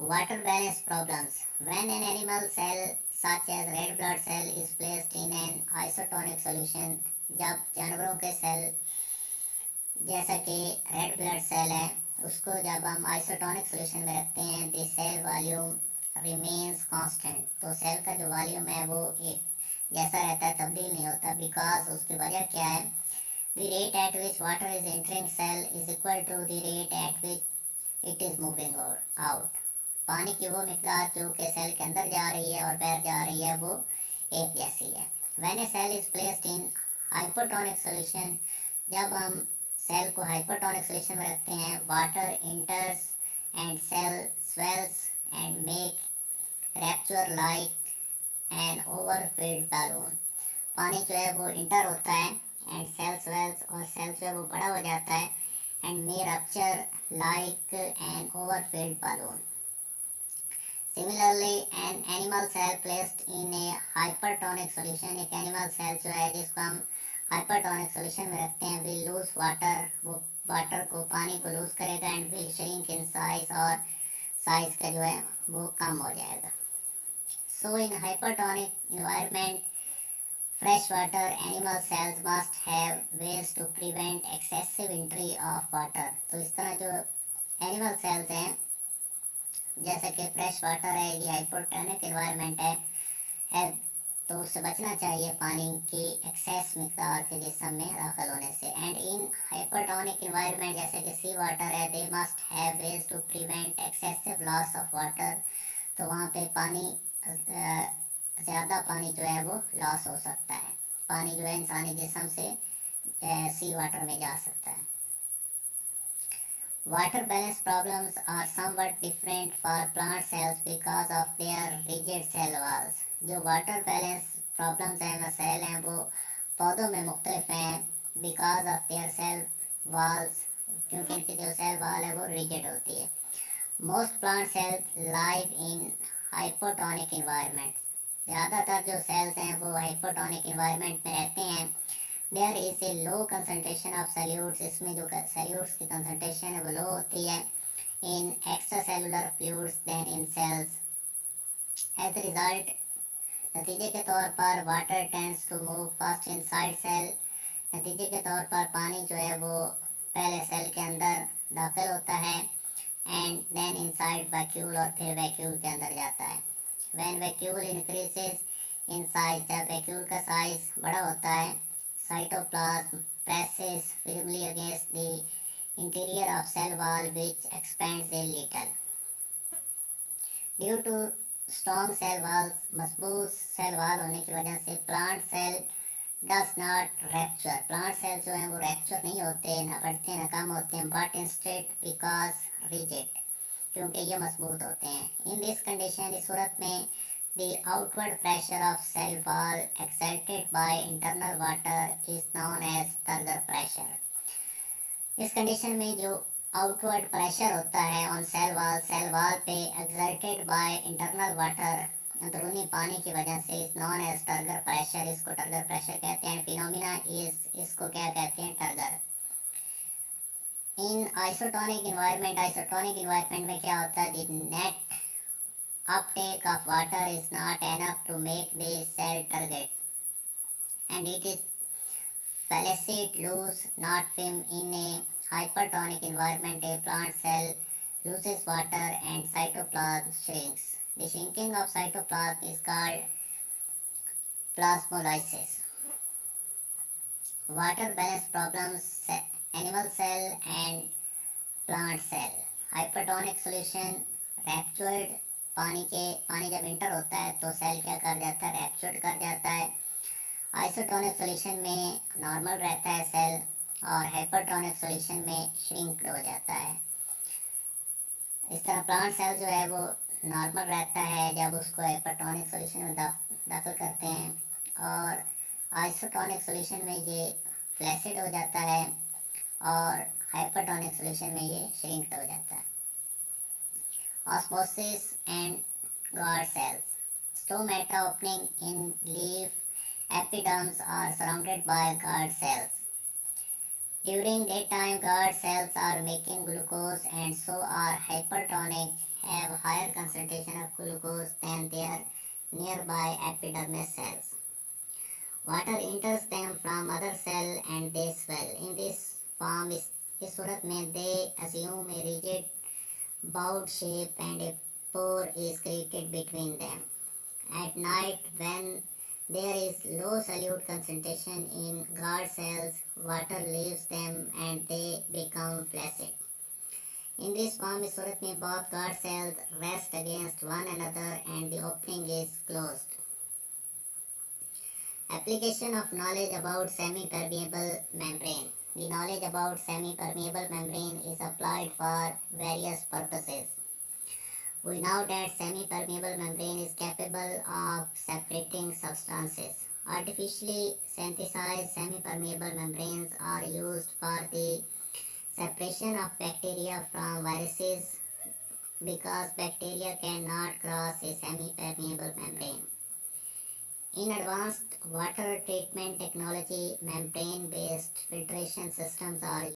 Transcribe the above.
Water balance problems. When an animal cell such as red blood cell is placed in an isotonic solution, जब जानवरों के cell जैसा कि red blood cell है उसको जब हम आइसोटोनिक सोल्यूशन में रखते हैं the cell volume remains constant, तो सेल का जो वॉल्यूम है वो एक जैसा रहता है, तब्दील नहीं होता। बिकॉज उसकी वजह क्या है? The rate at which water is entering cell is equal to the rate at which it is moving out. पानी की वो मिकदार जो कि सेल के अंदर जा रही है और बाहर जा रही है वो एक जैसी है। When a cell is placed in hypotonic solution, जब हम सेल को हाइपोटोनिक सॉल्यूशन में रखते हैं, water enters and cell swells and make rupture like an overfilled balloon. पानी जो है वो इंटर होता है एंड सेल स्वेल्स, और सेल जो है वो बड़ा हो जाता है and may rupture like an overfilled balloon. Similarly, an animal cell placed in a hypertonic solution, एक animal cell जो है जिसको हम hypertonic solution में रखते हैं, will lose water, वो water को पानी को lose करेगा and will shrink in size, और size का जो है वो कम हो जाएगा। So in hypertonic environment, freshwater animal cells must have ways to prevent excessive entry of water। तो इस तरह जो animal cells हैं जैसे कि फ्रेश वाटर है, ये हाइपोटोनिक एनवायरनमेंट है तो उससे बचना चाहिए पानी की एक्सेस मिकदार के जिस्म में दाखिल होने से। एंड इन हाइपरटोनिक एनवायरनमेंट जैसे कि सी वाटर है, they must have ways to prevent excessive loss of water. तो वहाँ पे पानी ज़्यादा पानी जो है वो लॉस हो सकता है, पानी जो है इंसानी जिस्म से सी वाटर में जा सकता है। Water balance problems are somewhat different for plant cells because of their rigid cell walls। जो water balance problems हैं, मसाइल हैं, वो पौधों में मुख्तलिफ हैं because of their cell walls, क्योंकि इनकी जो cell wall है वो rigid होती है। Most plant cells live in hypotonic environments। ज़्यादातर जो cells हैं वो hypotonic environment में रहते हैं। There is a low concentration of solutes, इसमें जो solutes की concentration है वो low होती है in extracellular fluids than in cells। As a result, नतीजे के तौर पर water tends to move first inside cell। नतीजे के तौर पर पानी जो है वो पहले सेल के अंदर दाखिल होता है and then inside vacuole, और फिर vacuole के अंदर जाता है। When vacuole increases in size, जब vacuole का size बड़ा होता है, cytoplasm presses firmly against the interior of cell wall which expands a little। Due to strong cell walls, मजबूत cell wall होने की वजह से plant cell does not rupture। plant cell जो है वो rupture नहीं होते, ना बढ़ते ना कम होते हैं, but instead because rigid, क्योंकि ये मजबूत होते हैं। In this condition, इस सूरत में the outward pressure of cell wall exerted by internal water is known as turgor pressure। इस कंडीशन में जो आउटवर्ड प्रेशर होता है ऑन सेल वाल पे exerted by internal water, अंदरूनी पानी की वजह से, is known as turgor pressure, इसको turgor pressure कहते हैं। फिनोमिना इसको क्या कहते हैं? turgor। इन आइसोटोनिक इन्वायरमेंट में क्या होता है? the net uptake of water is not enough to make the cell turgid, and it is flaccid, loose, not firm। in a hypertonic environment, a plant cell loses water and cytoplasm shrinks। The shrinking of cytoplasm is called plasmolysis। Water balance problems, animal cell and plant cell। hypertonic solution ruptured, पानी जब inter होता है तो cell क्या कर जाता है? Raptured कर जाता है। आइसोटोनिक सॉल्यूशन में नॉर्मल रहता है सेल, और हाइपरटोनिक सॉल्यूशन में श्रिंक्ड हो जाता है। इस तरह प्लांट सेल जो है वो नॉर्मल रहता है जब उसको हाइपरटोनिक सॉल्यूशन में दाखिल करते हैं, और आइसोटोनिक सॉल्यूशन में ये फ्लैसिड हो जाता है, और हाइपरटोनिक सॉल्यूशन में ये श्रिंक्ड हो जाता है। Osmosis and Guard cells। Stomata opening in leaf epiderms are surrounded by guard cells। During daytime, guard cells are making glucose and so are hypertonic have higher concentration of glucose than their nearby epidermis cells. Water enters them from other cell and they swell. In this form, इस सूरत में they assume a rigid bowed shape and a pore is created between them. At night, when there is low solute concentration in guard cells, water leaves them and they become flaccid. In this form, इस सूरत में both guard cells rest against one another and the opening is closed. Application of knowledge about semi-permeable membrane. The knowledge about semi-permeable membrane is applied for various purposes. We know that semi-permeable membrane is capable of separating substances. Artificially synthesized semi-permeable membranes are used for the separation of bacteria from viruses because bacteria cannot cross a semi-permeable membrane. In advanced water treatment technology, membrane-based filtration systems are